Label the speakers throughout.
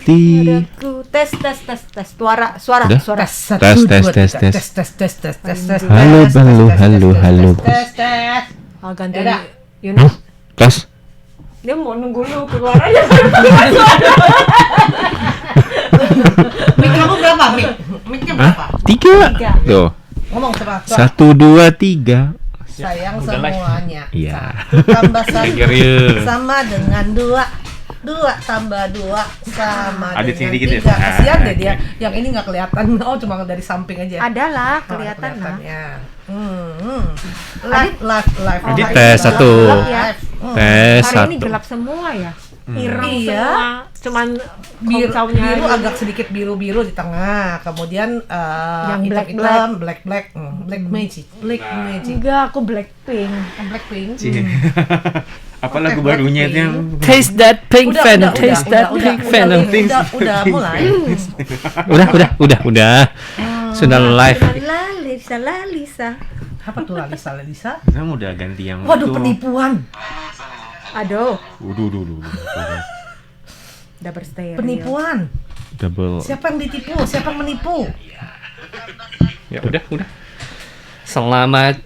Speaker 1: Suaraku tes suara
Speaker 2: Udah?
Speaker 1: suara
Speaker 2: Tes. Halo.
Speaker 1: ganti
Speaker 3: Udah.
Speaker 1: Yunus
Speaker 2: Tes.
Speaker 1: dia mau nunggu lu keluar aja.
Speaker 3: Mic kamu berapa? Mic-nya berapa?
Speaker 2: 3. Tuh.
Speaker 3: Ngomong sama
Speaker 2: 1, 2, 3.
Speaker 3: sayang semuanya.
Speaker 2: Iya.
Speaker 3: 1 tambah 1
Speaker 2: Serius.
Speaker 3: sama dengan 2. 2 tambah 2 sama
Speaker 2: Adit
Speaker 3: dengan
Speaker 2: sini dikit
Speaker 3: 3.
Speaker 2: ya?
Speaker 3: Kasihan deh dia. Yang ini nggak kelihatan. Oh, cuma dari samping aja.
Speaker 1: Adalah
Speaker 3: Oh,
Speaker 1: kelihatan lah.
Speaker 3: ya. Live.
Speaker 2: Adit
Speaker 3: Hari
Speaker 2: tes
Speaker 3: ini
Speaker 2: satu.
Speaker 3: gelap.
Speaker 1: Live.
Speaker 2: Tes
Speaker 1: Hari ini
Speaker 2: 1.
Speaker 1: gelap semua ya. Ireng
Speaker 3: Iya.
Speaker 1: semua. Cuman
Speaker 3: Biru
Speaker 1: kongcaunya aja.
Speaker 3: agak sedikit biru di tengah. Kemudian
Speaker 1: Yang
Speaker 3: hitam, black magic.
Speaker 1: Enggak, aku Blackpink.
Speaker 3: Blackpink.
Speaker 2: Apa
Speaker 3: Oke,
Speaker 2: lagu barunya itu yang
Speaker 4: Taste that pink venom. Taste that
Speaker 3: udah,
Speaker 4: pink venom.
Speaker 3: udah mulai.
Speaker 2: Udah. Sudah live.
Speaker 1: Lalisa.
Speaker 3: Apa tuh Lalisa?
Speaker 2: Kamu udah ganti yang
Speaker 3: Waduh,
Speaker 2: itu.
Speaker 3: penipuan.
Speaker 1: Aduh,
Speaker 2: Udah.
Speaker 1: udah berstereo.
Speaker 3: Penipuan.
Speaker 2: Double.
Speaker 3: Siapa yang ditipu? Siapa yang menipu?
Speaker 2: Ya udah.
Speaker 4: Selamat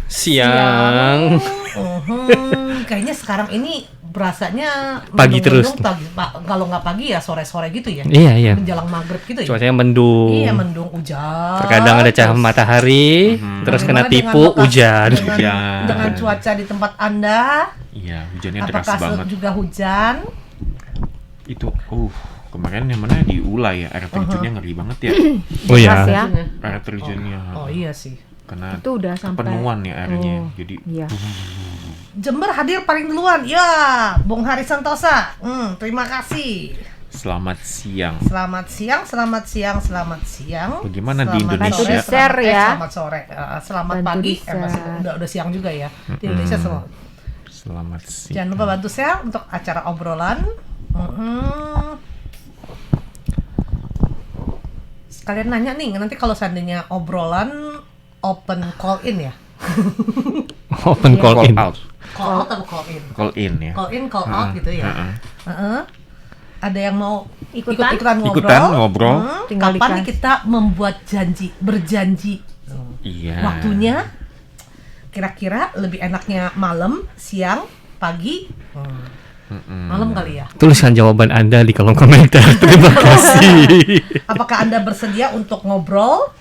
Speaker 4: siang.
Speaker 3: Kayaknya sekarang ini berasanya
Speaker 4: Pagi terus.
Speaker 3: Kalau nggak pagi ya sore-sore gitu ya.
Speaker 4: Iya.
Speaker 3: Menjelang maghrib gitu ya.
Speaker 4: Cuacanya mendung.
Speaker 3: Iya, mendung hujan.
Speaker 4: Terkadang ada cahaya matahari, terus kena
Speaker 3: Bagaimana
Speaker 4: tipu
Speaker 3: dengan lokasi-
Speaker 4: hujan.
Speaker 3: Dengan cuaca di tempat Anda,
Speaker 2: Iya, hujannya deras
Speaker 3: apakah
Speaker 2: banget.
Speaker 3: juga hujan?
Speaker 2: Itu kemarin yang mana di Ula ya, air terjunnya ngeri banget ya.
Speaker 4: Oh
Speaker 1: Keras
Speaker 4: ya.
Speaker 1: ya.
Speaker 2: Air terjunnya.
Speaker 3: Oh iya sih.
Speaker 2: Karena
Speaker 1: Itu udah sampai
Speaker 2: penuhan ya airnya. Jadi
Speaker 1: Iya.
Speaker 3: Jember hadir paling duluan. Ya, Bung Hari Santosa. Terima kasih.
Speaker 2: selamat siang.
Speaker 3: Selamat siang.
Speaker 2: Bagaimana di
Speaker 3: Selamat
Speaker 2: Indonesia?
Speaker 3: sore,
Speaker 1: Bantu di-share ya.
Speaker 3: Selamat sore. Selamat
Speaker 1: Bantu
Speaker 3: pagi.
Speaker 1: di-share.
Speaker 3: Udah siang juga ya. Di Indonesia semua.
Speaker 2: Selamat siang.
Speaker 3: Jangan lupa bantu share untuk acara obrolan. Sekalian nanya nih, nanti kalau seandainya obrolan open call in ya?
Speaker 4: Open call in.
Speaker 2: out.
Speaker 3: Call out atau call in?
Speaker 2: Call in ya.
Speaker 3: Call in, call out gitu ya? Heeh. Ada yang mau
Speaker 1: Ikutan?
Speaker 3: ikutan ngobrol?
Speaker 2: Ikutan ngobrol.
Speaker 1: Tinggal
Speaker 3: Kapan nih
Speaker 1: dikasih.
Speaker 3: kita membuat berjanji?
Speaker 2: Iya.
Speaker 3: Waktunya kira-kira lebih enaknya malam, siang, pagi? Malam kali ya?
Speaker 4: Tuliskan jawaban Anda di kolom komentar. Terima kasih.
Speaker 3: Apakah Anda bersedia untuk ngobrol?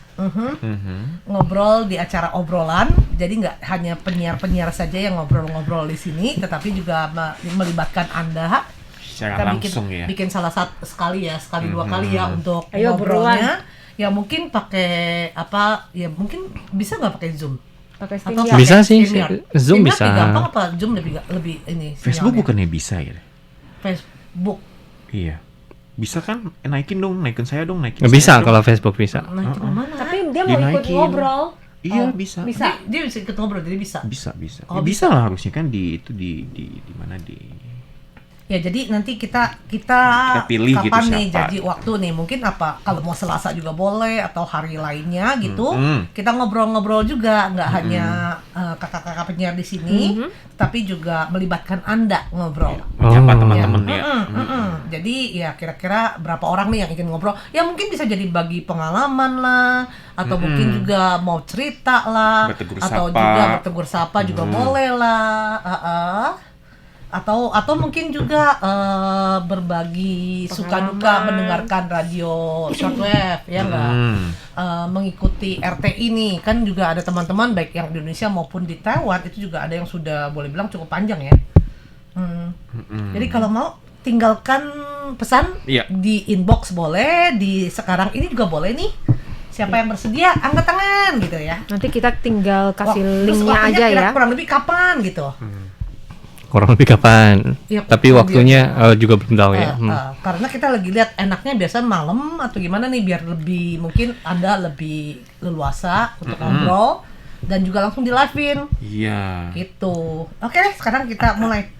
Speaker 3: Ngobrol di acara obrolan, jadi nggak hanya penyiar-penyiar saja yang ngobrol-ngobrol di sini, tetapi juga melibatkan Anda.
Speaker 2: Secara langsung ya.
Speaker 3: bikin salah satu sekali dua kali ya untuk
Speaker 1: Ayo,
Speaker 3: ngobrolnya. Ya mungkin pakai apa? Ya mungkin bisa nggak pakai Zoom?
Speaker 1: Pakai
Speaker 3: Atau
Speaker 1: StreamYard.
Speaker 4: Bisa sih,
Speaker 3: StreamYard?
Speaker 4: Zoom
Speaker 3: StreamYard
Speaker 4: bisa.
Speaker 3: lebih gampang apa Zoom lebih ini?
Speaker 2: Facebook
Speaker 3: sinyalnya?
Speaker 2: bukannya bisa ya?
Speaker 3: Facebook.
Speaker 2: Iya. Bisa kan? Naikin saya dong.
Speaker 4: Bisa kalau Facebook bisa.
Speaker 3: Nah, itu mana?
Speaker 1: Tapi dia mau ikut
Speaker 2: Dinaikin.
Speaker 1: ngobrol.
Speaker 2: Iya,
Speaker 3: Oh,
Speaker 2: bisa.
Speaker 1: Bisa.
Speaker 3: Dia bisa ikut ngobrol, jadi bisa.
Speaker 2: Bisa.
Speaker 3: Oh,
Speaker 2: Ya, bisa lah harusnya kan di mana di
Speaker 3: Ya jadi nanti kita
Speaker 2: pilih
Speaker 3: kapan
Speaker 2: gitu
Speaker 3: nih
Speaker 2: siapa.
Speaker 3: janji waktu nih, mungkin apa kalau mau Selasa juga boleh atau hari lainnya gitu. Kita ngobrol-ngobrol juga, nggak hanya kakak-kakak penyiar di sini, tapi juga melibatkan Anda ngobrol.
Speaker 2: siapa teman-teman ya.
Speaker 3: Jadi ya kira-kira berapa orang nih yang ingin ngobrol? Ya mungkin bisa jadi bagi pengalaman lah, atau mungkin juga mau cerita lah,
Speaker 2: Bertegur
Speaker 3: atau
Speaker 2: sapa.
Speaker 3: juga bertegur sapa juga boleh lah. Atau mungkin juga berbagi suka duka
Speaker 1: Pengalaman.
Speaker 3: mendengarkan radio shortwave ya nggak. Mengikuti RTI nih kan juga ada teman-teman baik yang di Indonesia maupun di Taiwan, itu juga ada yang sudah boleh bilang cukup panjang ya. Jadi kalau mau tinggalkan pesan
Speaker 2: Iya.
Speaker 3: di inbox boleh, di sekarang ini juga boleh nih. Siapa yang bersedia angkat tangan gitu ya.
Speaker 1: Nanti kita tinggal kasih
Speaker 3: Terus
Speaker 1: linknya
Speaker 3: waktunya
Speaker 1: aja ya.
Speaker 3: kurang lebih kapan gitu.
Speaker 4: Kurang lebih kapan?
Speaker 3: Iya,
Speaker 4: Tapi waktunya juga belum tahu ya.
Speaker 3: Karena kita lagi lihat enaknya biasa malam atau gimana nih biar lebih mungkin Anda lebih leluasa untuk ngobrol dan juga langsung di live-in
Speaker 2: Iya.
Speaker 3: gitu. Oke, sekarang kita mulai.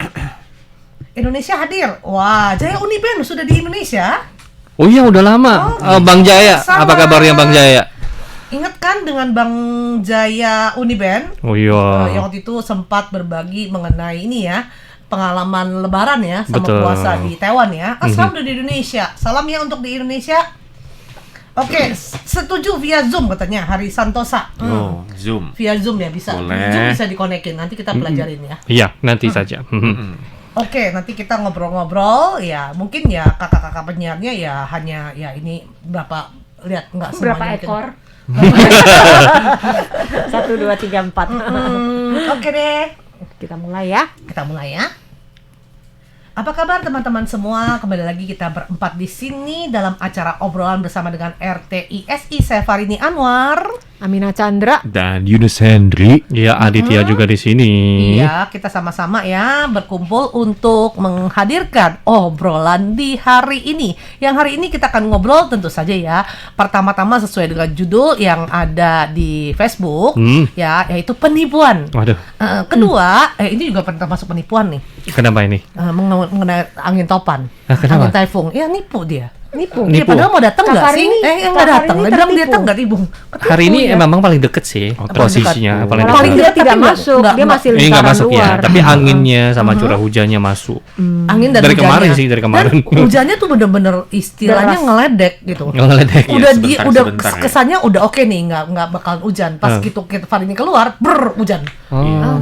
Speaker 3: Indonesia hadir. Wah, Jaya Uniben sudah di Indonesia.
Speaker 4: Oh iya udah lama.
Speaker 3: Oh,
Speaker 4: Bang Jaya,
Speaker 3: sama.
Speaker 4: apa kabarnya Bang Jaya?
Speaker 3: Ingat kan dengan Bang Jaya Uniben?
Speaker 4: Oh iya.
Speaker 3: Yang waktu itu sempat berbagi mengenai ini ya, pengalaman lebaran ya sama
Speaker 4: Betul.
Speaker 3: puasa di Taiwan ya. Sekarang udah di Indonesia. Salam ya untuk di Indonesia. Oke, setuju via Zoom katanya Hari Santosa.
Speaker 2: Oh, Zoom.
Speaker 3: Via Zoom ya bisa.
Speaker 2: Boleh.
Speaker 3: Zoom bisa dikonekin. Nanti kita pelajarin ya.
Speaker 4: Iya, nanti saja.
Speaker 3: Oke, nanti kita ngobrol-ngobrol ya. Mungkin ya kakak-kakak penyiarnya ya hanya ya ini berapa lihat nggak
Speaker 1: Berapa
Speaker 3: semuanya mungkin.
Speaker 1: ekor? 1, 2, 3, 4.
Speaker 3: Oke deh.
Speaker 1: Kita mulai ya.
Speaker 3: Kita mulai ya. Apa kabar teman-teman semua? Kembali lagi kita berempat di sini dalam acara obrolan bersama dengan RTISI. Saya Farini Anwar.
Speaker 1: Amina Chandra.
Speaker 2: Dan Yunus Hendri.
Speaker 4: Iya, Aditya juga di sini.
Speaker 3: Iya, kita sama-sama ya berkumpul untuk menghadirkan obrolan di hari ini. Yang hari ini kita akan ngobrol tentu saja ya. Pertama-tama sesuai dengan judul yang ada di Facebook, ya, yaitu penipuan.
Speaker 4: Waduh,
Speaker 3: Kedua, ini juga termasuk penipuan nih.
Speaker 4: kenapa ini?
Speaker 3: Mengenai angin topan,
Speaker 4: kenapa?
Speaker 3: angin taifung. Ya nipu dia.
Speaker 1: Nipu.
Speaker 3: Dia padahal mau datang
Speaker 1: Kak
Speaker 3: nggak sih?
Speaker 1: Farini-
Speaker 3: Nggak
Speaker 1: Kak
Speaker 3: datang.
Speaker 1: Farini
Speaker 3: Dia bilang dia
Speaker 1: tertipu.
Speaker 3: datang nggak tipu.
Speaker 4: Hari ini memang paling deket sih posisinya, paling
Speaker 1: Paling
Speaker 4: dekat.
Speaker 1: dia tidak
Speaker 3: Tapi
Speaker 1: masuk,
Speaker 3: nggak-
Speaker 1: dia
Speaker 3: nggak-
Speaker 1: masih
Speaker 4: Ini nggak
Speaker 1: lingkaran
Speaker 4: masuk ya,
Speaker 1: luar.
Speaker 4: tapi anginnya sama curah hujannya masuk.
Speaker 3: Angin dan
Speaker 4: Dari
Speaker 3: hujannya.
Speaker 4: kemarin sih, dari kemarin.
Speaker 3: Dan hujannya tuh bener-bener istilahnya
Speaker 1: Deras.
Speaker 3: ngeledek gitu.
Speaker 4: Ngeledek.
Speaker 3: Udah
Speaker 2: Iya,
Speaker 3: di
Speaker 2: sebentar,
Speaker 3: udah
Speaker 2: sebentar ya.
Speaker 3: kesannya udah oke nih, nggak bakalan hujan. Pas gitu kita Farini keluar, hujan.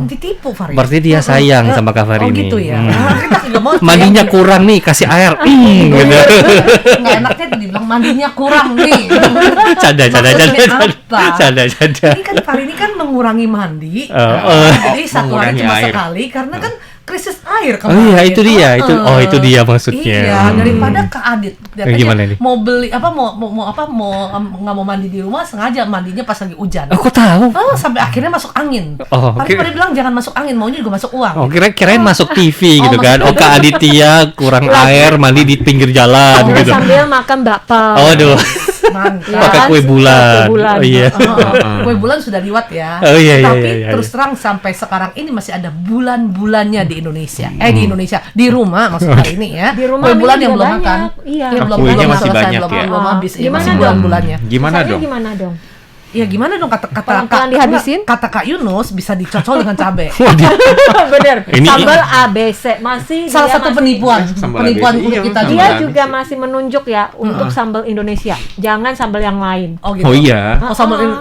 Speaker 3: Ditipu Farini.
Speaker 4: Berarti dia sayang sama Kak Farini.
Speaker 3: Oh gitu ya. Kita nggak mau.
Speaker 4: Mandinya
Speaker 3: sayang.
Speaker 4: kurang nih, kasih air. Gitu.
Speaker 3: Nggak enaknya dibilang mandinya kurang nih.
Speaker 4: Canda.
Speaker 3: Maksudnya apa?
Speaker 4: Canda.
Speaker 3: Ini kan Farini kan mengurangi mandi.
Speaker 4: Oh.
Speaker 3: Jadi satu hari
Speaker 2: Mengurangi
Speaker 3: cuma
Speaker 2: air.
Speaker 3: sekali karena kan krisis air
Speaker 4: Oh iya, itu dia.
Speaker 3: Oh,
Speaker 4: Itu dia maksudnya.
Speaker 3: Iya, daripada Kak Adit katanya
Speaker 4: Gimana nih?
Speaker 3: mau beli apa mau nggak mau mandi di rumah, sengaja mandinya pas lagi hujan.
Speaker 4: Aku tahu.
Speaker 3: Oh, sampai akhirnya masuk angin.
Speaker 4: Oh,
Speaker 3: Tapi
Speaker 4: oke.
Speaker 3: pada bilang jangan masuk angin, maunya juga masuk uang.
Speaker 4: Oh, kirain masuk TV gitu kan. Oh, Kak Aditya kurang air, mandi di pinggir jalan gitu.
Speaker 1: Sambil makan bakpao.
Speaker 4: Oh, aduh.
Speaker 3: Mantap.
Speaker 1: Ya
Speaker 4: Pakai
Speaker 1: kan?
Speaker 4: kue bulan.
Speaker 1: Kue bulan.
Speaker 4: Oh iya.
Speaker 3: Kue bulan sudah liwat ya.
Speaker 4: Oh, iya, iya,
Speaker 3: Tapi
Speaker 4: iya,
Speaker 3: terus terang sampai sekarang ini masih ada bulan-bulannya di Indonesia. Di Indonesia, di rumah maksudnya ini ya.
Speaker 1: Di rumah
Speaker 3: kue bulan
Speaker 1: Amina
Speaker 3: yang
Speaker 1: juga
Speaker 3: belum makan.
Speaker 1: banyak. Iya.
Speaker 3: Yang belum
Speaker 2: Kuenya
Speaker 3: belum
Speaker 2: masih
Speaker 3: selesai,
Speaker 2: banyak
Speaker 3: belum,
Speaker 2: ya?
Speaker 3: belum habis. Iya,
Speaker 1: Gimana
Speaker 3: masih
Speaker 1: dong?
Speaker 3: bulan-bulannya.
Speaker 2: Gimana
Speaker 1: Rasanya
Speaker 2: dong?
Speaker 1: gimana dong?
Speaker 3: Ya gimana dong kata
Speaker 1: Pelan-pelan dihabisin?
Speaker 3: kata Kak Yunus bisa dicocol dengan cabai.
Speaker 1: Bener.
Speaker 4: Ini-
Speaker 1: Sambal ABC masih
Speaker 3: Salah
Speaker 1: dia
Speaker 3: satu
Speaker 1: masih-
Speaker 3: penipuan,
Speaker 2: Sambal
Speaker 3: penipuan
Speaker 2: ABC,
Speaker 3: kulit
Speaker 2: iya,
Speaker 3: kita
Speaker 2: sambal
Speaker 3: juga.
Speaker 1: Dia juga masih menunjuk ya untuk sambal Indonesia. Jangan sambal yang lain.
Speaker 3: Oh gitu.
Speaker 2: Oh iya.
Speaker 3: Oh,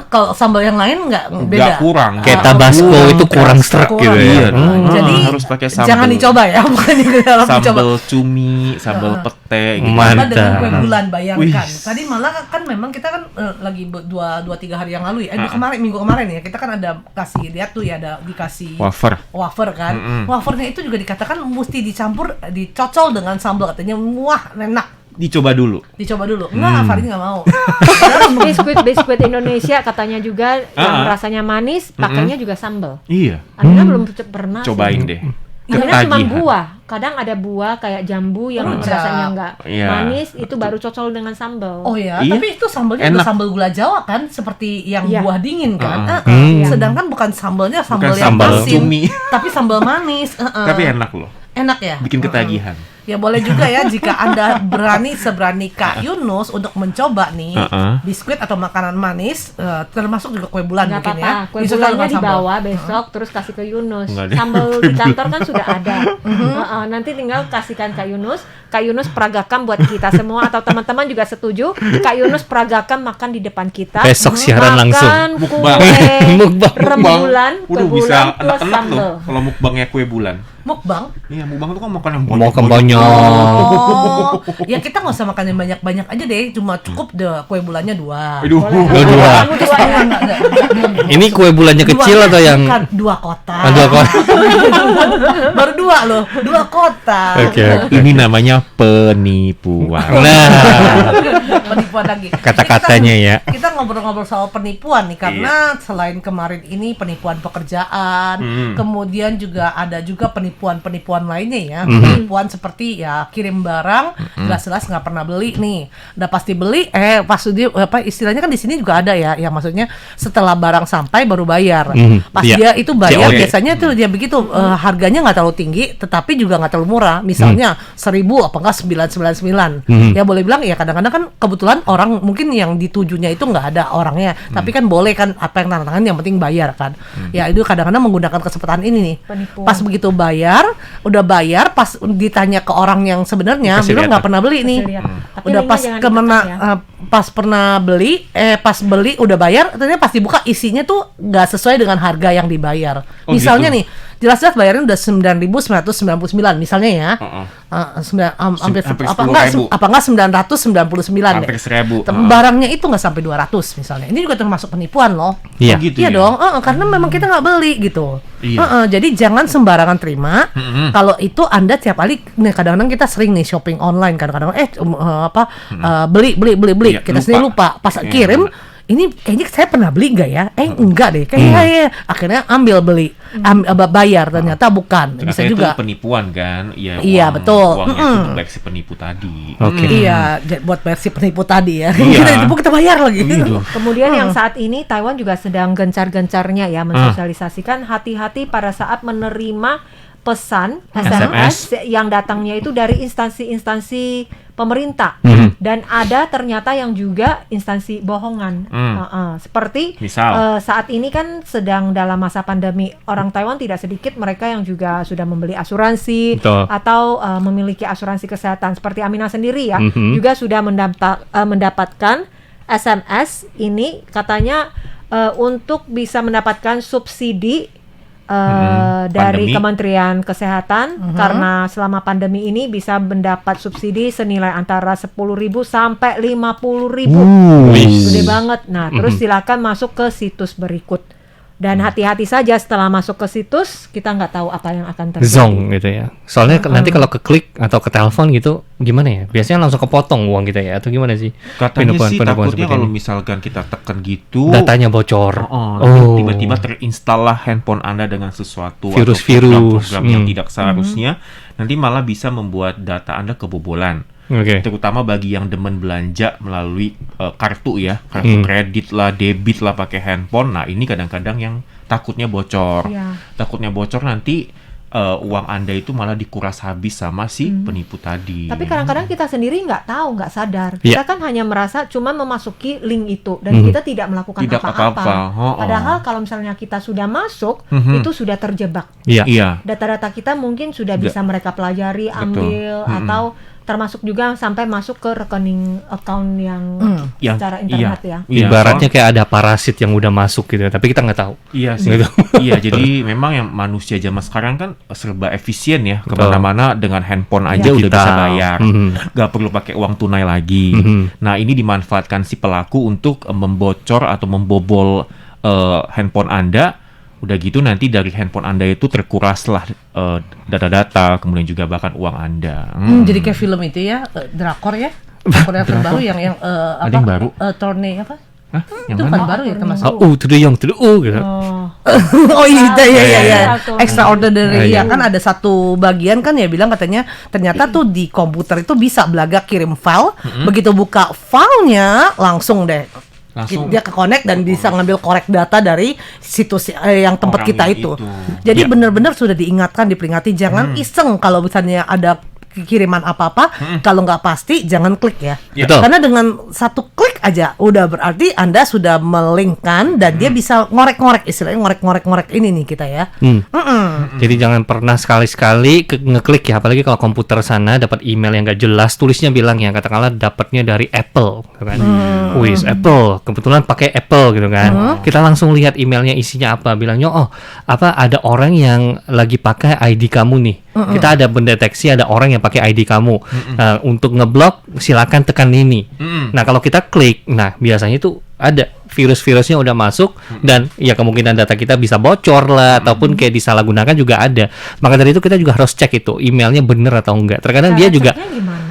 Speaker 3: kalau sambal yang lain nggak beda.
Speaker 2: Nggak kurang.
Speaker 4: Kayak Tabasco itu kurang serak gitu
Speaker 2: Iya,
Speaker 4: ya.
Speaker 3: Jadi
Speaker 2: harus pakai sambal.
Speaker 3: jangan dicoba ya, bukan harus dicoba.
Speaker 2: Sambal cumi, sambal pete gitu.
Speaker 3: Tambah dengan
Speaker 4: Mantap.
Speaker 3: kue bulan, bayangkan.
Speaker 2: Wih.
Speaker 3: Tadi malah kan memang kita kan lagi 2-3 hari yang lalu ya. Minggu kemarin ya, kita kan ada kasih lihat tuh ya, ada dikasih
Speaker 2: Wafer.
Speaker 3: wafer kan. Wafernya itu juga dikatakan mesti dicampur, dicocol dengan sambal, katanya wah enak.
Speaker 2: Dicoba dulu.
Speaker 3: Dicoba dulu. Enggak, Farid nggak mau.
Speaker 1: Biskuit Indonesia katanya juga yang rasanya manis, pakainya juga sambal.
Speaker 2: Iya.
Speaker 1: Amina belum pernah. sih.
Speaker 2: Cobain deh.
Speaker 1: Amina cuma
Speaker 2: Ketagihan.
Speaker 1: buah. Kadang ada buah kayak jambu yang
Speaker 3: Rujak.
Speaker 1: rasanya enggak
Speaker 2: Iya.
Speaker 1: manis, itu baru cocol dengan sambal.
Speaker 3: Oh ya,
Speaker 2: Iya.
Speaker 3: tapi itu sambalnya juga
Speaker 2: Enak.
Speaker 3: sambal gula Jawa kan, seperti yang
Speaker 1: Iya.
Speaker 3: buah dingin kan.
Speaker 1: Iya.
Speaker 3: Sedangkan bukan sambalnya sambal
Speaker 2: Bukan
Speaker 3: yang
Speaker 4: sambal
Speaker 3: asin,
Speaker 2: cumi.
Speaker 3: tapi sambal manis.
Speaker 2: Tapi enak loh.
Speaker 3: Enak ya.
Speaker 2: Bikin ketagihan.
Speaker 3: Ya boleh juga ya jika Anda seberani Kak Yunus untuk mencoba nih biskuit atau makanan manis, termasuk juga kue bulan
Speaker 1: Nggak
Speaker 3: mungkin
Speaker 1: apa-apa,
Speaker 3: ya.
Speaker 1: kue
Speaker 3: Disesuaikan
Speaker 1: bulannya
Speaker 3: dengan sambal.
Speaker 1: dibawa besok terus kasih ke Yunus.
Speaker 2: Nggak ada.
Speaker 1: Sambal di kantor kan sudah ada. Nanti tinggal kasihkan Kak Yunus. Kak Yunus peragakan buat kita semua atau teman-teman juga setuju. Kak Yunus peragakan makan di depan kita.
Speaker 4: Besok siaran langsung.
Speaker 1: Makan
Speaker 2: Mukbang.
Speaker 1: kue
Speaker 4: Mukbang.
Speaker 1: rembulan, kue
Speaker 2: Udah bisa
Speaker 1: bulan plus
Speaker 2: enak-enak
Speaker 1: sambal.
Speaker 2: loh kalau mukbangnya kue bulan.
Speaker 3: Mukbang.
Speaker 2: Iya, mukbang itu kan makan yang
Speaker 4: Makan
Speaker 2: banyak.
Speaker 4: banyak.
Speaker 3: Oh, ya kita nggak usah makan yang banyak-banyak aja deh, cuma cukup deh kue bulannya 2.
Speaker 2: Aduh.
Speaker 4: Dua.
Speaker 1: Kamu dua ya.
Speaker 4: Ini kue bulannya kecil atau yang
Speaker 3: Bukan, 2 kotak.
Speaker 4: dua kok?
Speaker 3: Baru 2 loh, 2 kotak.
Speaker 4: Oke.
Speaker 2: Ini namanya penipuan.
Speaker 4: Nah,
Speaker 3: Penipuan lagi.
Speaker 4: kata-katanya
Speaker 3: Jadi
Speaker 4: ya.
Speaker 3: Kita ngobrol-ngobrol soal penipuan nih, karena selain kemarin ini penipuan pekerjaan, kemudian juga ada juga penipuan-penipuan lainnya ya. Penipuan seperti ya kirim barang, jelas-jelas nggak pernah beli nih. Udah pasti beli, pas dia apa istilahnya kan di sini juga ada ya, yang maksudnya setelah barang sampai baru bayar. Pas
Speaker 4: Iya.
Speaker 3: dia itu bayar
Speaker 4: COD.
Speaker 3: biasanya tuh dia begitu harganya nggak terlalu tinggi, tetapi juga nggak terlalu murah. Misalnya 1.000 apa enggak 999. Ya boleh bilang ya kadang-kadang kan kebetulan orang mungkin yang ditujunya itu nggak ada orangnya, tapi kan boleh kan apa yang tanda tangan yang penting bayar kan. Ya itu kadang-kadang menggunakan kesempatan ini nih.
Speaker 1: Penipuan.
Speaker 3: Pas begitu bayar udah bayar pas ditanya ke orang yang sebenarnya
Speaker 4: Kasih
Speaker 3: bilang
Speaker 4: lihat.
Speaker 3: nggak pernah beli nih.
Speaker 1: Kasih lihat. Tapi
Speaker 3: Udah
Speaker 1: linknya
Speaker 3: pas
Speaker 1: jangan
Speaker 3: kemana
Speaker 1: ditekan ya.
Speaker 3: pas pernah beli pas beli udah bayar ternyata pas dibuka isinya tuh nggak sesuai dengan harga yang dibayar.
Speaker 2: Oh,
Speaker 3: Misalnya
Speaker 2: gitu.
Speaker 3: nih jelas-jelas bayarnya udah 9.999 misalnya ya.
Speaker 2: Heeh.
Speaker 3: Hampir
Speaker 2: Hampir
Speaker 3: apa enggak
Speaker 2: 10.000.
Speaker 3: apa enggak 999
Speaker 2: Hampir
Speaker 3: deh.
Speaker 2: 1.000.
Speaker 3: Barangnya itu nggak sampai 200 misalnya. Ini juga termasuk penipuan loh.
Speaker 4: Iya.
Speaker 2: Oh, gitu
Speaker 3: Iya
Speaker 2: ya?
Speaker 3: dong, karena memang kita nggak beli gitu.
Speaker 2: Iya.
Speaker 3: Jadi jangan sembarangan terima. Kalau itu Anda tiap kali, nih kadang-kadang kita sering nih shopping online, kadang-kadang beli.
Speaker 2: Iya,
Speaker 3: Kita sendiri lupa. Pas
Speaker 2: Iya,
Speaker 3: kirim,
Speaker 2: benar.
Speaker 3: ini kayaknya saya pernah beli nggak ya? Enggak deh, kayaknya ya. Akhirnya beli, bayar ternyata bukan.
Speaker 2: Ternyata
Speaker 3: Bisa
Speaker 2: itu
Speaker 3: juga.
Speaker 2: penipuan kan? Ya,
Speaker 3: Iya, betul.
Speaker 2: Uangnya itu untuk si penipu tadi.
Speaker 4: Oke.
Speaker 3: Iya, buat versi penipu tadi ya.
Speaker 2: Iya.
Speaker 3: Kita ditipu kita bayar lagi.
Speaker 2: Gitu.
Speaker 1: Kemudian yang saat ini Taiwan juga sedang gencar-gencarnya ya mensosialisasikan hati-hati pada saat menerima pesan SMS yang datangnya itu dari instansi-instansi pemerintah dan ada ternyata yang juga instansi bohongan. Seperti
Speaker 2: Misal?
Speaker 1: saat ini kan sedang dalam masa pandemi, orang Taiwan tidak sedikit mereka yang juga sudah membeli asuransi
Speaker 4: Betul.
Speaker 1: atau memiliki asuransi kesehatan. Seperti Amina sendiri ya, juga sudah mendapatkan SMS ini katanya untuk bisa mendapatkan subsidi dari
Speaker 2: Pandemi.
Speaker 1: Kementerian Kesehatan karena selama pandemi ini bisa mendapat subsidi senilai antara 10.000 sampai 50.000. Gede banget. Nah, terus silakan masuk ke situs berikut. Dan hati-hati saja setelah masuk ke situs, kita nggak tahu apa yang akan terjadi.
Speaker 4: Zong gitu ya. Soalnya nanti kalau ke klik atau ke telepon gitu gimana ya? Biasanya langsung kepotong uang kita ya atau gimana sih?
Speaker 2: Katanya sih
Speaker 4: Penipuan
Speaker 2: takutnya
Speaker 4: seperti
Speaker 2: kalau
Speaker 4: ini.
Speaker 2: misalkan kita tekan gitu,
Speaker 4: Datanya bocor.
Speaker 2: tiba-tiba terinstall lah handphone Anda dengan sesuatu atau
Speaker 4: Virus-virus.
Speaker 2: program yang tidak seharusnya, nanti malah bisa membuat data Anda kebobolan.
Speaker 4: Oke.
Speaker 2: Terutama bagi yang demen belanja melalui kartu ya, kartu kredit lah, debit lah pakai handphone. Nah, ini kadang-kadang yang takutnya bocor.
Speaker 1: Iya.
Speaker 2: Takutnya bocor nanti uang Anda itu malah dikuras habis sama si penipu tadi.
Speaker 1: Tapi kadang-kadang kita sendiri nggak tahu, nggak sadar.
Speaker 4: Iya.
Speaker 1: Kita kan hanya merasa cuma memasuki link itu dan kita tidak melakukan
Speaker 2: Tidak
Speaker 1: apa-apa.
Speaker 2: apa-apa. Oh.
Speaker 1: Padahal kalau misalnya kita sudah masuk, itu sudah terjebak.
Speaker 4: Iya.
Speaker 2: Iya.
Speaker 1: Data-data kita mungkin sudah bisa mereka pelajari, ambil atau termasuk juga sampai masuk ke rekening account yang
Speaker 2: Yang
Speaker 1: secara internet ya.
Speaker 2: Iya,
Speaker 4: Ibaratnya kayak ada parasit yang udah masuk gitu ya, tapi kita nggak tahu.
Speaker 2: Iya sih.
Speaker 4: Gitu.
Speaker 2: Iya, jadi memang yang manusia zaman sekarang kan serba efisien ya. Kemana-mana dengan handphone aja udah bisa
Speaker 4: Digital.
Speaker 2: bayar. Gak perlu pakai uang tunai lagi. Nah, ini dimanfaatkan si pelaku untuk membocor atau membobol handphone Anda. Udah gitu nanti dari handphone Anda itu terkuraslah data-data, kemudian juga bahkan uang Anda.
Speaker 3: Jadi kayak film itu ya, drakor ya. Drakor yang terbaru yang
Speaker 2: Ada yang baru?
Speaker 3: Tornado apa?
Speaker 2: Hah? Yang
Speaker 3: Itu
Speaker 2: mana?
Speaker 3: kan baru ya termasuk.
Speaker 4: To the young, to the old gitu.
Speaker 3: Oh iya.
Speaker 1: Betul.
Speaker 3: Extraordinary ya kan ada satu bagian kan ya bilang katanya ternyata tuh di komputer itu bisa belaga kirim file, begitu buka filenya langsung deh.
Speaker 2: Langsung.
Speaker 3: Dia ke connect dan bisa ngambil korek data dari situs yang tempat
Speaker 2: Orang
Speaker 3: kita
Speaker 2: yang
Speaker 3: itu.
Speaker 2: itu.
Speaker 3: Jadi
Speaker 2: Ya.
Speaker 3: benar-benar sudah diingatkan, diperingati jangan iseng kalau misalnya ada kiriman apa-apa, kalau nggak pasti jangan klik ya.
Speaker 4: Betul.
Speaker 3: Karena dengan satu klik aja udah berarti Anda sudah melinkkan dan dia bisa ngorek-ngorek, istilahnya ngorek-ngorek ini nih kita ya.
Speaker 4: Jadi jangan pernah sekali-sekali ngeklik ya, apalagi kalau komputer sana dapat email yang nggak jelas, tulisnya bilang ya katakanlah dapatnya dari Apple, gitu kan? Wis Apple, kebetulan pakai Apple gitu kan? Kita langsung lihat emailnya isinya apa, bilangnya apa ada orang yang lagi pakai ID kamu nih. Kita ada mendeteksi ada orang yang pakai ID kamu. Nah, untuk ngeblok silakan tekan ini. Nah kalau kita klik, nah biasanya itu ada virus-virusnya udah masuk dan ya kemungkinan data kita bisa bocor lah ataupun kayak disalahgunakan juga ada. Maka dari itu kita juga harus cek itu emailnya bener atau enggak. Terkadang dia juga
Speaker 1: Ceknya gimana?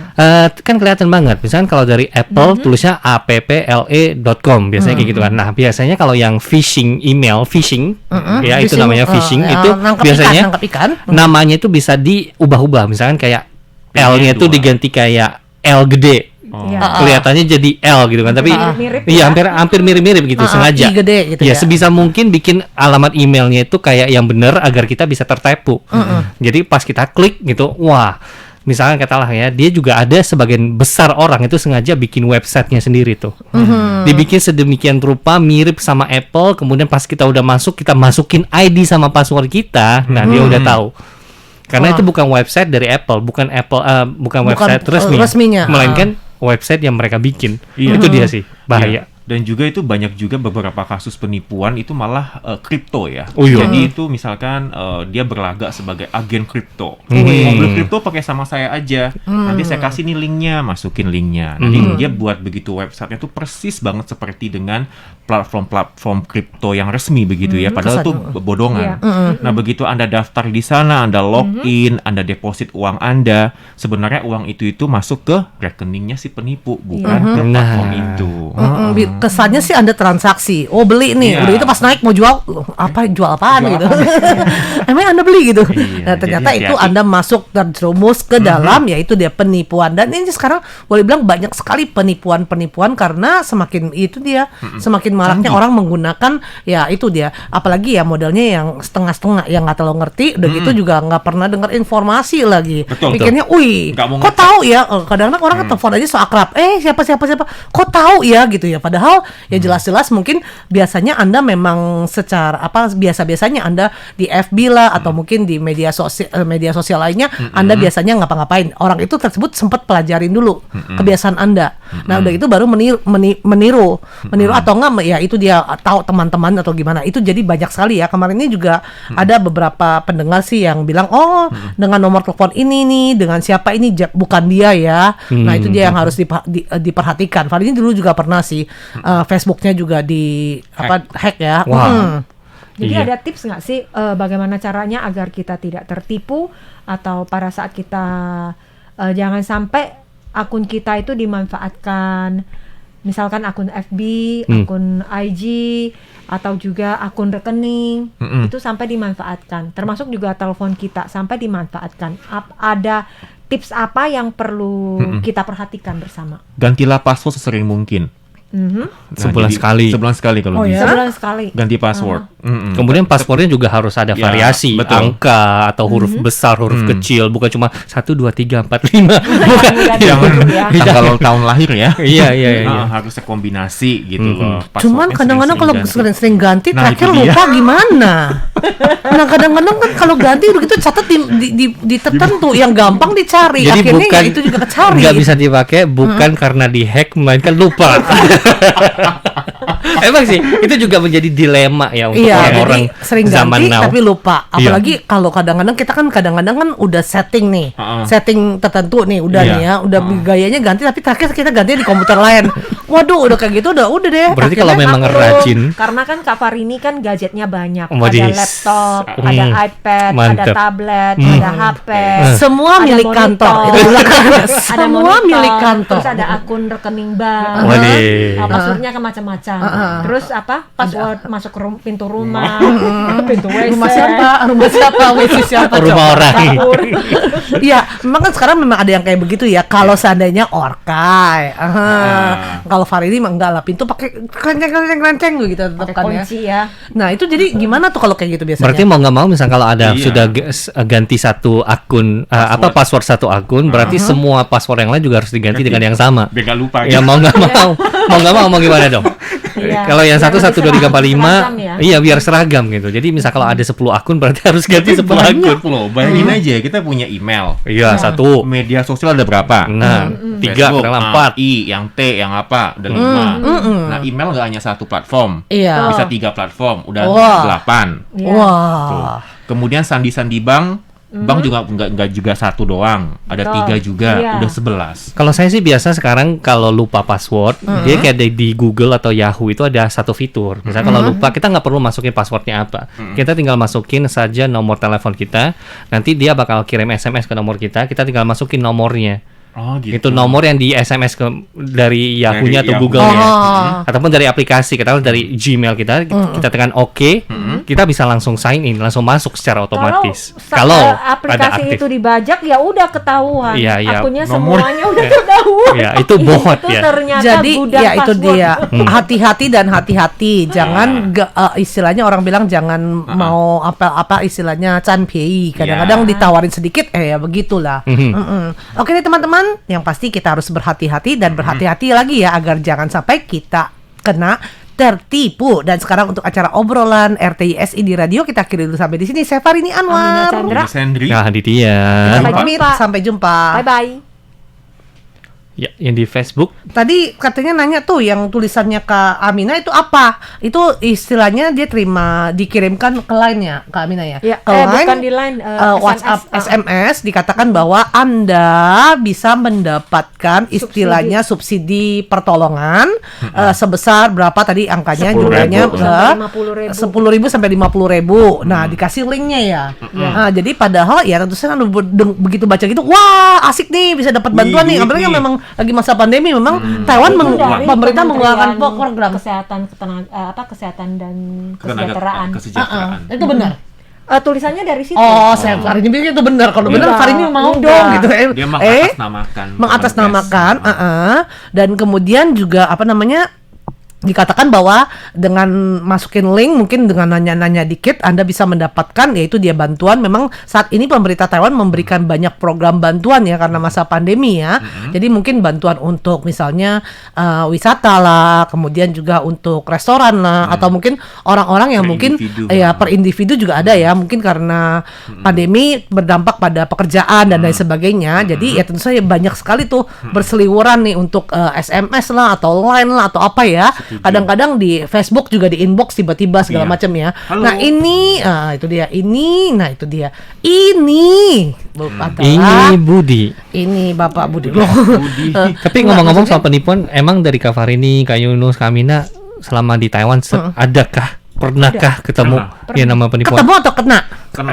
Speaker 4: kan kelihatan banget. Misalnya kalau dari Apple tulisnya apple.com biasanya kayak gitu kan. Nah biasanya kalau yang phishing email phishing ya itu namanya phishing itu biasanya
Speaker 3: nangkap ikan.
Speaker 4: namanya itu bisa diubah-ubah. Misalkan kayak L-nya itu
Speaker 2: dua.
Speaker 4: diganti kayak L gede.
Speaker 1: Iya.
Speaker 4: Kelihatannya jadi L gitu kan, tapi
Speaker 1: Mirip-mirip
Speaker 4: iya
Speaker 1: ya.
Speaker 4: hampir mirip-mirip gitu sengaja.
Speaker 3: I gede gitu ya.
Speaker 4: Sebisa mungkin bikin alamat emailnya itu kayak yang benar agar kita bisa tertipu. Jadi pas kita klik gitu, wah, misalnya katalah ya, dia juga ada sebagian besar orang itu sengaja bikin websitenya sendiri tuh. Dibikin sedemikian rupa mirip sama Apple, kemudian pas kita udah masuk, kita masukin ID sama password kita, nah dia udah tahu. Karena itu bukan website dari Apple, bukan website
Speaker 3: resminya.
Speaker 4: melainkan website yang mereka bikin.
Speaker 2: Iya.
Speaker 4: Itu dia sih bahaya.
Speaker 2: Iya. Dan juga itu banyak juga beberapa kasus penipuan itu malah kripto ya.
Speaker 4: Oh, iya.
Speaker 2: Jadi itu misalkan dia berlagak sebagai agen kripto.
Speaker 4: Hmm.
Speaker 2: Mau beli kripto pakai sama saya aja. Nanti saya kasih nih linknya, masukin linknya. Nanti dia buat begitu websitenya tuh persis banget seperti dengan platform kripto yang resmi begitu ya. Padahal itu bodongan. Nah begitu Anda daftar di sana, Anda login, Anda deposit uang Anda, sebenarnya uang itu masuk ke rekeningnya si penipu, bukan ke platform itu.
Speaker 3: Kesannya sih Anda transaksi. Oh beli nih,
Speaker 2: Iya.
Speaker 3: udah itu pas naik mau jual apaan gitu. Emang Anda beli gitu.
Speaker 2: Iya,
Speaker 3: Nah ternyata
Speaker 2: jadi
Speaker 3: itu
Speaker 2: hati-hati.
Speaker 3: Anda masuk terjerumus ke dalam, yaitu dia penipuan. Dan ini sekarang boleh bilang banyak sekali penipuan karena semakin semakin maraknya orang menggunakan ya itu dia. Apalagi ya modelnya yang setengah-setengah, yang nggak terlalu ngerti, udah gitu juga nggak pernah dengar informasi lagi.
Speaker 2: Betul,
Speaker 3: Pikirnya, wih,
Speaker 2: Nggak mau
Speaker 3: kok
Speaker 2: ngecek.
Speaker 3: tahu ya? Kadang-kadang orang telepon aja so akrab. Siapa? Kok tahu ya gitu ya? Padahal ya jelas-jelas mungkin biasanya Anda memang secara biasa-biasanya Anda di FB lah atau mungkin di media sosial lainnya Anda biasanya ngapa-ngapain. Orang itu tersebut sempat pelajarin dulu kebiasaan Anda. Nah, udah itu baru meniru atau enggak ya itu dia tahu teman-teman atau gimana. Itu jadi banyak sekali ya. Kemarin ini juga ada beberapa pendengar sih yang bilang, "Oh, dengan nomor telepon ini nih, dengan siapa ini bukan dia ya." Nah, itu dia yang harus diperhatikan. Fahri ini dulu juga pernah sih Facebooknya juga hack ya.
Speaker 4: Wah.
Speaker 1: Jadi
Speaker 4: Iya.
Speaker 1: ada tips nggak sih bagaimana caranya agar kita tidak tertipu atau pada saat kita jangan sampai akun kita itu dimanfaatkan, misalkan akun FB, akun IG atau juga akun rekening itu sampai dimanfaatkan, termasuk juga telepon kita sampai dimanfaatkan. Ada tips apa yang perlu kita perhatikan bersama?
Speaker 2: Gantilah password sesering mungkin. Nah,
Speaker 4: Sebulan
Speaker 2: jadi
Speaker 4: sekali.
Speaker 2: Sebulan sekali kalau
Speaker 3: Oh,
Speaker 2: bisa.
Speaker 3: ya?
Speaker 1: Sebulan sekali.
Speaker 2: Ganti password.
Speaker 4: Kemudian passwordnya juga harus ada
Speaker 2: Ya,
Speaker 4: variasi,
Speaker 2: betul.
Speaker 4: angka atau huruf besar, huruf kecil, bukan cuma 1, 2, 3, 4, 5. Bukan.
Speaker 2: Jangan
Speaker 1: ya.
Speaker 2: tanggal tahun lahir ya.
Speaker 4: Iya.
Speaker 2: Harus kombinasi gitu loh.
Speaker 3: Cuman
Speaker 2: Passwordnya
Speaker 3: kadang-kadang kalau
Speaker 2: sering-sering ganti.
Speaker 3: sering ganti
Speaker 2: Nah,
Speaker 3: terakhir
Speaker 2: itu dia.
Speaker 3: lupa gimana. Nah kadang-kadang kan kalau ganti begitu catat di tertentu yang gampang dicari.
Speaker 4: Jadi
Speaker 3: Akhirnya
Speaker 4: bukan
Speaker 3: ya itu juga kecari.
Speaker 4: nggak bisa dipakai bukan karena dihack melainkan lupa. Emang sih itu juga menjadi dilema ya untuk
Speaker 3: Iya,
Speaker 4: orang-orang
Speaker 3: jadi sering
Speaker 4: zaman
Speaker 3: ganti
Speaker 4: now.
Speaker 3: tapi lupa. Apalagi kalau kadang-kadang kita kan udah setting nih, setting tertentu nih, udah
Speaker 2: Iya.
Speaker 3: nih ya, udah gayanya ganti tapi terakhir kita ganti di komputer lain. Waduh, udah kayak gitu udah deh.
Speaker 4: Berarti kalau
Speaker 3: Akhirnya
Speaker 4: memang
Speaker 1: Perlu,
Speaker 4: rajin.
Speaker 1: karena kan Kak Farini kan gadgetnya banyak.
Speaker 4: Wadis.
Speaker 1: Ada laptop, ada iPad, ada
Speaker 4: Mantap.
Speaker 1: tablet, ada HP.
Speaker 3: semua
Speaker 1: ada
Speaker 3: milik
Speaker 1: monitor.
Speaker 3: kantor. Itu bilang kan,
Speaker 1: Ada
Speaker 3: semua
Speaker 1: monitor,
Speaker 3: milik kantor.
Speaker 1: Terus ada akun rekening bank.
Speaker 4: Wadih.
Speaker 1: Passwordnya ke macam-macam. Terus apa? Password masuk ke pintu rumah, pintu WC.
Speaker 3: Rumah siapa, WC siapa,
Speaker 4: Rumah
Speaker 3: coba.
Speaker 4: orang.
Speaker 1: dapur.
Speaker 3: Iya, memang kan sekarang memang ada yang kayak begitu ya. Kalau seandainya orkai, kalau Farini mah enggak lah, pintu pakai kerenceng gitu tetap
Speaker 1: Pakai
Speaker 3: kan ya.
Speaker 1: kunci ya.
Speaker 3: Nah itu jadi gimana tuh kalau kayak gitu biasanya?
Speaker 4: Berarti mau nggak mau misal kalau ada
Speaker 2: Iya.
Speaker 4: sudah ganti satu akun password satu akun, berarti semua password yang lain juga harus diganti dengan yang sama.
Speaker 2: Biar gak lupa.
Speaker 4: Ya mau nggak mau gimana dong?
Speaker 1: Iya.
Speaker 4: Kalau yang
Speaker 1: Biar
Speaker 4: 1, 1, 2, 3, 4, 5
Speaker 1: seragam ya.
Speaker 4: iya biar seragam gitu. Jadi misal kalau ada 10 akun berarti harus ganti 10 akun.
Speaker 2: Banyak loh. Bayangin aja kita punya email.
Speaker 4: Iya, 1.
Speaker 2: Media sosial ada berapa?
Speaker 4: Nah, 3,
Speaker 2: Facebook,
Speaker 4: kadang 4.
Speaker 2: I, yang T, yang apa? Udah 5. Nah, email nggak hanya satu platform.
Speaker 3: Iya.
Speaker 2: Bisa 3 platform. Udah
Speaker 3: Wah.
Speaker 2: 8.
Speaker 1: Iya.
Speaker 2: Tuh.
Speaker 3: Wah.
Speaker 2: Kemudian sandi-sandi bank juga nggak juga 1 doang. Ada
Speaker 1: Betul.
Speaker 2: 3 juga.
Speaker 1: Iya.
Speaker 2: Udah 11.
Speaker 4: Kalau saya sih biasa sekarang kalau lupa password, dia kayak di Google atau Yahoo itu ada satu fitur. Misalnya kalau lupa kita nggak perlu masukin passwordnya apa, kita tinggal masukin saja nomor telepon kita. Nanti dia bakal kirim SMS ke nomor kita. Kita tinggal masukin nomornya.
Speaker 2: Oh gitu.
Speaker 4: Itu nomor yang di SMS dari Yahoo-nya atau
Speaker 2: Yahoo.
Speaker 4: Google-nya.
Speaker 3: Oh.
Speaker 4: Ataupun dari aplikasi, kita dari Gmail kita tekan OK, kita bisa langsung sign in, langsung masuk secara otomatis.
Speaker 1: Kalau
Speaker 4: ada
Speaker 1: aplikasi
Speaker 4: aktif.
Speaker 1: itu dibajak ya udah ketahuan.
Speaker 4: Iya, iya.
Speaker 1: Akunnya
Speaker 2: Nomor-
Speaker 1: semuanya udah ketahuan.
Speaker 4: Ya, itu bot
Speaker 1: Itu
Speaker 4: ya.
Speaker 1: ternyata
Speaker 3: Jadi
Speaker 1: gudang
Speaker 3: ya itu
Speaker 1: password.
Speaker 3: dia hati-hati dan hati-hati. Jangan istilahnya orang bilang jangan mau apa istilahnya canpei. Kadang-kadang ditawarin sedikit ya begitulah. Oke nih teman-teman, yang pasti kita harus berhati-hati dan berhati-hati lagi ya agar jangan sampai kita kena tertipu. Dan sekarang untuk acara obrolan RTISI di radio kita akhiri dulu sampai di sini. Saya Farini
Speaker 1: Amina
Speaker 3: Anwar.
Speaker 1: Chandra.
Speaker 2: Sandri.
Speaker 4: Nah, Aditya.
Speaker 3: Sampai jumpa.
Speaker 1: Bye bye.
Speaker 4: Ya, yang di Facebook.
Speaker 3: Tadi katanya nanya tuh yang tulisannya Kak Amina itu apa? Itu istilahnya dia dikirimkan ke line-nya Kak Amina ya?
Speaker 1: Ya,
Speaker 3: Ke line,
Speaker 1: bukan di line,
Speaker 3: WhatsApp, SMS dikatakan bahwa Anda bisa mendapatkan istilahnya subsidi pertolongan sebesar berapa tadi angkanya?
Speaker 2: 10.000
Speaker 3: jumlahnya
Speaker 1: sampai
Speaker 3: 10.000 sampai 50.000. Nah, dikasih linknya ya. Nah, jadi padahal ya tentu saja kan begitu baca gitu, wah asik nih bisa dapat bantuan nih. Apalagi yang memang lagi masa pandemi memang Taiwan pemerintah mengeluarkan program
Speaker 1: kesehatan kesehatan dan kesejahteraan.
Speaker 3: itu benar.
Speaker 1: Tulisannya dari situ.
Speaker 3: Oh, saya Farini bilang itu benar. Kalau benar Farini mau
Speaker 1: Enggak.
Speaker 3: dong gitu.
Speaker 2: Dia
Speaker 3: mengatasnamakan dan kemudian juga apa namanya? Dikatakan bahwa dengan masukin link mungkin dengan nanya-nanya dikit Anda bisa mendapatkan yaitu dia bantuan. Memang saat ini pemerintah Taiwan memberikan banyak program bantuan ya karena masa pandemi ya. Jadi mungkin bantuan untuk misalnya wisata lah, kemudian juga untuk restoran lah atau mungkin orang-orang yang mungkin ya per individu juga ada ya. Mungkin karena pandemi berdampak pada pekerjaan dan lain sebagainya. Jadi ya tentu saja banyak sekali tuh berseliweran nih untuk SMS lah atau line lah atau apa ya. Kadang-kadang di Facebook juga di inbox tiba-tiba segala macam ya.
Speaker 2: Halo.
Speaker 3: Nah ini, itu dia. Ini
Speaker 4: Budi.
Speaker 3: Ini Bapak Budi loh.
Speaker 4: Tapi ngomong-ngomong soal penipuan, emang dari Kak Farini, Kak Yunus, Kak Amina selama di Taiwan pernahkah ketemu yang nama penipuan?
Speaker 3: Ketemu atau kena?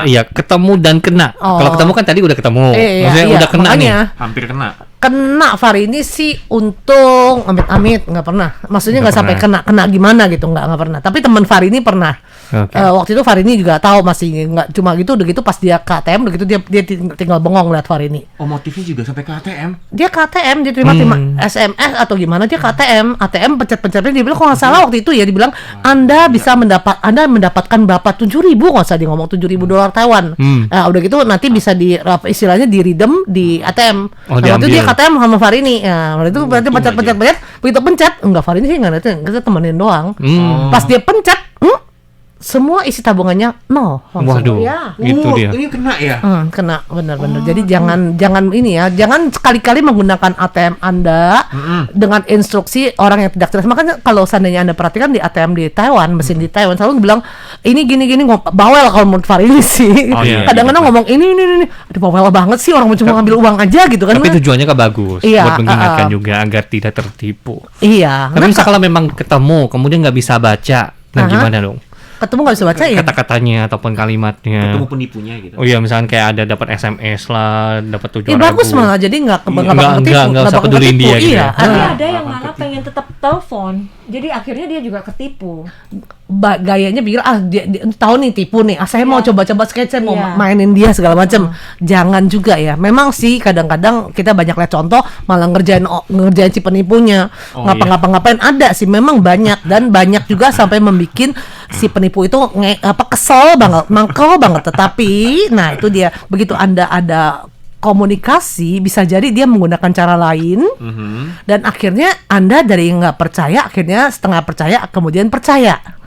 Speaker 4: Iya, ketemu dan kena. Kalau ketemu kan tadi udah ketemu. Maksudnya udah kena
Speaker 3: makanya,
Speaker 4: nih.
Speaker 2: Hampir kena.
Speaker 3: Kena Farini sih untung amit-amit nggak pernah. Maksudnya nggak sampai kena gimana gitu nggak pernah. Tapi teman Farini pernah.
Speaker 4: Okay.
Speaker 3: Waktu itu Farini juga tahu masih nggak cuma gitu udah gitu pas dia KTM udah gitu dia tinggal bengong lihat Farini.
Speaker 2: Oh, motifnya juga sampai ke ATM.
Speaker 3: Dia KTM dia terima SMS atau gimana dia ATM pencet-pencetnya dia bilang kalau nggak salah waktu itu ya dibilang Anda mendapatkan berapa 7.000 nggak usah dia ngomong $7.000 Taiwan. Nah, udah gitu nanti bisa istilahnya di redeem di ATM.
Speaker 4: Oh,
Speaker 3: waktu itu dia KTM sama Farini. Ya, waktu itu berarti pencet begitu pencet enggak Farini sih enggak nanti kita temenin doang. Pas dia pencet semua isi tabungannya nol.
Speaker 4: Waduh,
Speaker 1: Ya.
Speaker 4: itu dia.
Speaker 2: Ini kena ya?
Speaker 3: Kena benar-benar. Jadi jangan ini ya, jangan sekali-kali menggunakan ATM Anda dengan instruksi orang yang tidak jelas. Makanya kalau seandainya Anda perhatikan di ATM di Taiwan, mesin di Taiwan selalu bilang ini gini bawel kalau menurut Farini sih.
Speaker 2: Oh, iya,
Speaker 3: Kadang-kadang ngomong ini. Aduh bawel banget sih orang cuma ngambil uang aja gitu kan.
Speaker 4: Tapi tujuannya kan bagus
Speaker 3: Iya,
Speaker 4: buat mengingatkan juga agar tidak tertipu.
Speaker 3: Iya.
Speaker 4: Tapi misalnya kalau memang ketemu kemudian nggak bisa baca, nah gimana dong?
Speaker 3: Ketemu nggak bisa baca ya?
Speaker 4: Kata-katanya ataupun kalimatnya.
Speaker 2: Ketemu penipunya gitu.
Speaker 4: Oh iya, misalnya kayak ada dapat SMS lah, dapat 7.000.
Speaker 3: Bagus malah jadi nggak
Speaker 4: usah peduliin dia gitu.
Speaker 3: Iya.
Speaker 1: Tapi ada yang malah pengen tetap telepon. Jadi akhirnya dia juga ketipu.
Speaker 3: Gayanya pikir dia tahu nih tipu nih. Saya mau coba-coba sketch, saya mau
Speaker 1: Iya.
Speaker 3: mainin dia segala macam. Jangan juga ya. Memang sih kadang-kadang kita banyak lihat contoh malah ngerjain si penipunya. Ngapa-ngapain ada sih memang banyak dan banyak juga sampai membikin si penipu itu kesel banget, mangkel banget. Tetapi nah itu dia begitu Anda ada komunikasi bisa jadi dia menggunakan cara lain dan akhirnya Anda dari nggak percaya akhirnya setengah percaya kemudian percaya.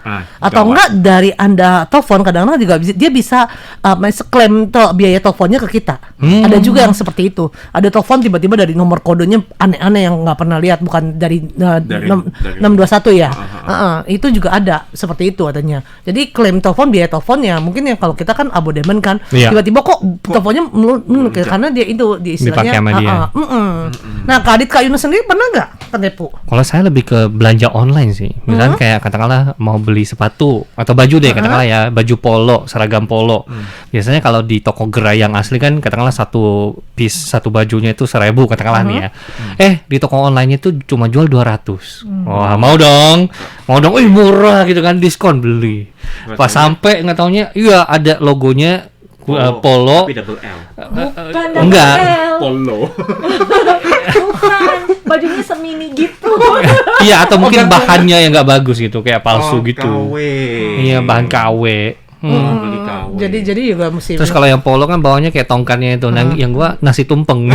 Speaker 3: Atau enggak dari Anda telepon kadang-kadang juga dia bisa klaim biaya teleponnya ke kita. Ada juga yang seperti itu. Ada telepon tiba-tiba dari nomor kodenya aneh-aneh yang nggak pernah lihat, bukan dari 621 ya. Itu juga ada seperti itu katanya. Jadi klaim telepon biaya teleponnya mungkin yang kalau kita kan abodemen kan tiba-tiba kok teleponnya karena dia itu di istilahnya. Nah, Kak Yunus sendiri pernah nggak tertipu?
Speaker 4: Kalau saya lebih ke belanja online sih. Misalnya kayak katakanlah mau beli sepatu atau baju deh katakanlah ya, baju polo, seragam polo. Biasanya kalau di toko gerai yang asli kan katakanlah satu bajunya itu 1.000 katakanlah nih ya. Di toko online itu cuma jual 200. Wah, mau dong. Murah gitu kan, diskon beli. Pas sampai nggak taunya iya ada logonya polo.
Speaker 2: Tapi double L.
Speaker 1: Bukan
Speaker 4: Enggak.
Speaker 1: L.
Speaker 2: Polo.
Speaker 1: Bukan, bajunya semini gitu.
Speaker 4: Iya, atau mungkin bahannya yang nggak bagus gitu, kayak palsu gitu.
Speaker 2: KW.
Speaker 4: Iya, bahan KW.
Speaker 2: beli KW.
Speaker 3: Jadi juga mesti.
Speaker 4: Terus kalau yang polo kan bawahnya kayak tongkatnya itu, nah, yang gua nasi tumpeng.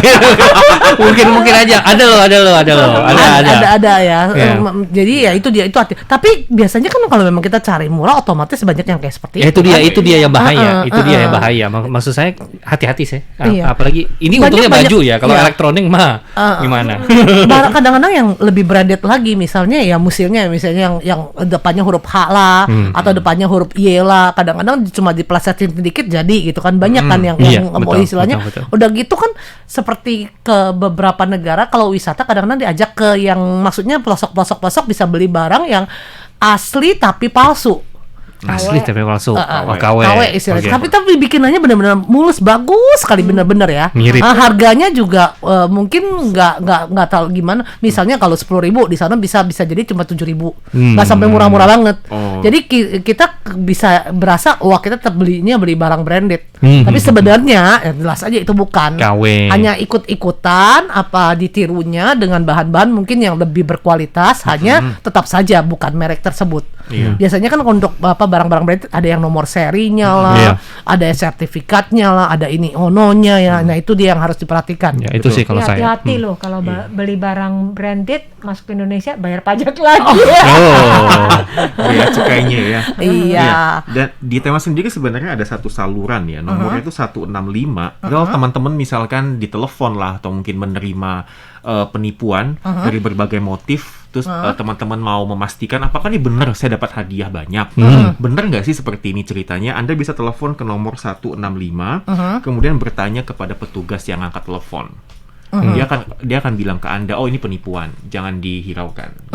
Speaker 4: mungkin aja. Ada loh.
Speaker 3: Ada ya.
Speaker 4: Iya.
Speaker 3: Jadi ya itu dia itu hati. Tapi biasanya kan kalau memang kita cari murah, otomatis banyak yang kayak seperti
Speaker 4: Ya, itu dia yang bahaya.
Speaker 3: Uh-uh,
Speaker 4: Itu dia yang bahaya. Maksud saya hati-hati sih.
Speaker 3: Iya.
Speaker 4: Apalagi ini
Speaker 3: Banyak-
Speaker 4: untungnya baju
Speaker 3: banyak-
Speaker 4: ya. Kalau
Speaker 3: iya.
Speaker 4: elektronik mah gimana?
Speaker 3: Kadang-kadang yang lebih branded lagi, misalnya ya musilnya, misalnya yang depannya huruf H lah, atau depannya huruf Y lah. Kadang-kadang cuma diplesetin sedikit jadi gitu kan, banyak kan yang
Speaker 4: Iya,
Speaker 3: mau
Speaker 4: betul,
Speaker 3: istilahnya.
Speaker 4: betul.
Speaker 3: Udah gitu kan, seperti ke beberapa negara kalau wisata kadang-kadang diajak ke yang maksudnya pelosok bisa beli barang yang asli tapi palsu.
Speaker 4: Asli tapi palsu.
Speaker 3: KW
Speaker 4: KW.
Speaker 3: istilahnya.
Speaker 4: Oke.
Speaker 3: Tapi bikinannya benar-benar mulus, bagus sekali, benar-benar ya.
Speaker 4: Mirip.
Speaker 3: Harganya juga mungkin nggak tahu gimana. Misalnya kalau 10.000 di sana bisa jadi cuma 7.000. Nggak sampai murah-murah banget.
Speaker 2: Oh.
Speaker 3: Jadi kita bisa berasa wah kita tetap beli barang branded.
Speaker 4: Hmm.
Speaker 3: Tapi sebenarnya ya jelas aja itu bukan.
Speaker 4: KW.
Speaker 3: Hanya ikut-ikutan apa ditirunya dengan bahan-bahan mungkin yang lebih berkualitas, hanya tetap saja bukan merek tersebut.
Speaker 2: Iya.
Speaker 3: Biasanya kan untuk barang-barang branded ada yang nomor serinya lah,
Speaker 4: Iya.
Speaker 3: ada sertifikatnya lah, ada ini ononya ya. Nah itu dia yang harus diperhatikan.
Speaker 4: Ya, itu sih kalau
Speaker 1: Ya,
Speaker 4: saya.
Speaker 1: hati-hati loh kalau beli barang branded masuk ke Indonesia bayar pajak lagi.
Speaker 4: Oh.
Speaker 2: Bea cukainya ya.
Speaker 3: Iya.
Speaker 2: Dan di Tema sendiri sebenarnya ada satu saluran ya, nomornya itu 165. Kalau teman-teman misalkan ditelepon lah atau mungkin menerima penipuan dari berbagai motif, terus teman-teman mau memastikan apakah ini benar saya dapat hadiah banyak. Benar nggak sih seperti ini ceritanya? Anda bisa telepon ke nomor 165, kemudian bertanya kepada petugas yang angkat telepon. Dia akan bilang ke Anda, oh ini penipuan, jangan dihiraukan.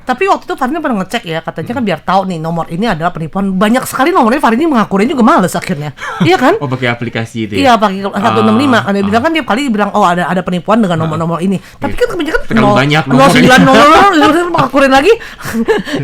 Speaker 3: Tapi waktu itu Farini pernah ngecek ya, katanya kan biar tahu nih nomor ini adalah penipuan. Banyak sekali nomornya Farini mengakurin juga males akhirnya. Iya kan?
Speaker 2: Oh pakai aplikasi itu
Speaker 3: Iya,
Speaker 2: ya?
Speaker 3: pakai 165. Kan dia bilang kan tiap kali dibilang oh ada penipuan dengan nomor-nomor ini. Tapi kan kebanyakan
Speaker 2: Terlalu banyak nomornya.
Speaker 3: 090 mengakurin lagi.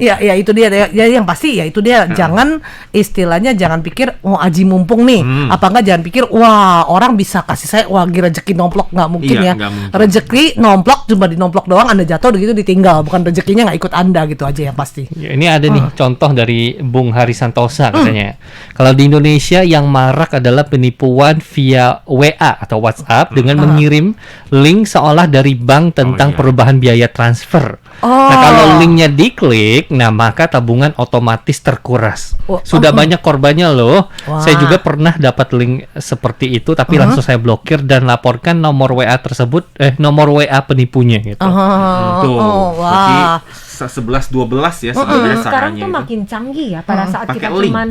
Speaker 3: Ya itu dia. Ya yang pasti ya itu dia. Jangan istilahnya jangan pikir aji mumpung nih. Apa enggak jangan pikir wah orang bisa kasih saya rezeki nomplok, nggak mungkin
Speaker 2: Iya,
Speaker 3: ya.
Speaker 2: nggak mungkin.
Speaker 3: Rezeki nomplok cuma di nomplok doang, Anda jatuh begitu ditinggal. Bukan rezekinya nggak ikut Anda gitu aja yang pasti.
Speaker 4: Ya, ini ada nih contoh dari Bung Hari Santosa katanya. Kalau di Indonesia yang marak adalah penipuan via WA atau WhatsApp dengan mengirim link seolah dari bank tentang
Speaker 2: iya.
Speaker 4: perubahan biaya transfer. Nah, kalau linknya diklik, nah maka tabungan otomatis terkuras. Sudah banyak korbannya loh.
Speaker 3: Wah.
Speaker 4: Saya juga pernah dapat link seperti itu, tapi langsung saya blokir dan laporkan nomor WA tersebut, nomor WA penipunya gitu.
Speaker 2: Tuh, berarti
Speaker 3: Wah.
Speaker 2: 11-12 ya sebenarnya
Speaker 1: Sekarang
Speaker 2: caranya
Speaker 1: tuh
Speaker 2: itu.
Speaker 1: makin canggih ya pada saat
Speaker 2: Pakai
Speaker 1: kita
Speaker 2: link.
Speaker 1: cuman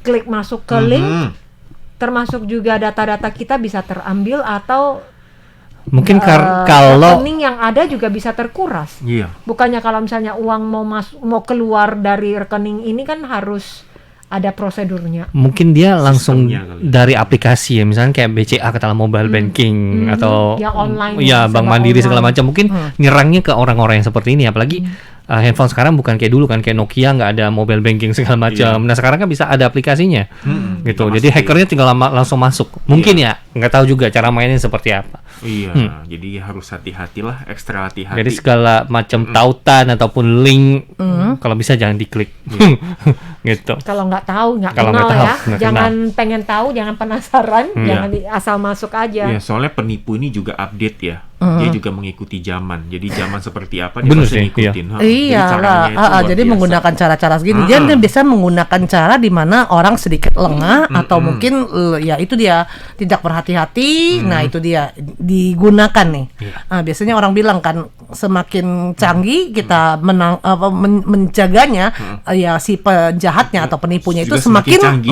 Speaker 1: klik masuk ke link, termasuk juga data-data kita bisa terambil atau
Speaker 4: Mungkin kalau
Speaker 1: rekening yang ada juga bisa terkuras.
Speaker 2: Iya.
Speaker 1: Bukannya kalau misalnya uang mau keluar dari rekening ini kan harus ada prosedurnya.
Speaker 4: mungkin dia langsung
Speaker 2: Sistemnya kali.
Speaker 4: dari aplikasi ya, misalnya kayak BCA kata mobile banking atau
Speaker 1: Yang online,
Speaker 4: ya
Speaker 1: serba
Speaker 4: Bank Mandiri segala
Speaker 1: online.
Speaker 4: macam, mungkin nyerangnya ke orang-orang yang seperti ini. Apalagi handphone sekarang bukan kayak dulu kan, kayak Nokia nggak ada mobile banking segala macam. Nah sekarang kan bisa ada aplikasinya gitu,
Speaker 2: bisa
Speaker 4: jadi
Speaker 2: masuk.
Speaker 4: hackernya tinggal langsung masuk. Mungkin ya nggak tahu juga cara mainnya seperti apa.
Speaker 2: Iya, jadi harus hati-hatilah, ekstra hati-hati.
Speaker 4: Jadi segala macam tautan ataupun link kalau bisa jangan diklik gitu.
Speaker 1: Kalau nggak tahu, nggak
Speaker 4: Kalau
Speaker 1: kenal
Speaker 4: nggak tahu,
Speaker 1: ya,
Speaker 4: nggak
Speaker 1: jangan pengen tahu, jangan penasaran, jangan asal masuk aja.
Speaker 2: Ya, soalnya penipu ini juga update ya. Dia juga mengikuti zaman. Jadi zaman seperti apa dia
Speaker 4: Bener
Speaker 2: pasti
Speaker 4: sih,
Speaker 2: ngikutin. Ha,
Speaker 3: Iya
Speaker 2: jadi caranya
Speaker 3: lah,
Speaker 2: itu luar
Speaker 3: jadi
Speaker 2: biasa.
Speaker 3: menggunakan cara-cara segini. Dia biasa menggunakan cara di mana orang sedikit lengah atau mungkin ya itu dia tidak berhati-hati. Nah itu dia digunakan nih. Biasanya orang bilang kan semakin canggih kita menjaganya, ya si penjahatnya atau penipunya itu
Speaker 2: Juga semakin
Speaker 3: semakin
Speaker 2: canggih.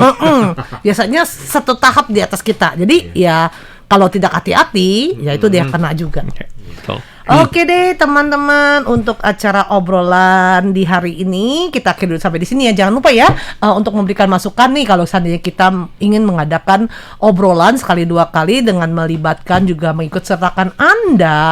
Speaker 3: biasanya satu tahap di atas kita. Jadi ya kalau tidak hati-hati, ya itu dia kena juga.
Speaker 4: Betul.
Speaker 3: Oke deh teman-teman, untuk acara obrolan di hari ini kita akhiri dulu sampai di sini ya. Jangan lupa ya untuk memberikan masukan nih kalau seandainya kita ingin mengadakan obrolan sekali dua kali dengan melibatkan juga mengikut sertakan Anda.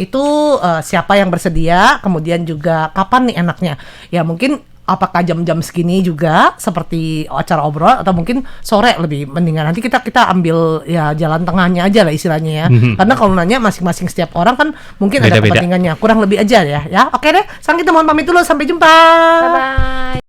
Speaker 3: Itu siapa yang bersedia, kemudian juga kapan nih enaknya. Ya mungkin apakah jam-jam segini juga seperti acara obrolan atau mungkin sore lebih mendingan. Nanti kita ambil ya jalan tengahnya aja lah istilahnya ya. Karena kalau nanya masing-masing setiap orang kan mungkin ada
Speaker 4: Beda-beda.
Speaker 3: kepentingannya. Kurang lebih aja ya. Ya, oke deh. Sekarang kita mohon pamit dulu, sampai jumpa.
Speaker 1: Bye bye.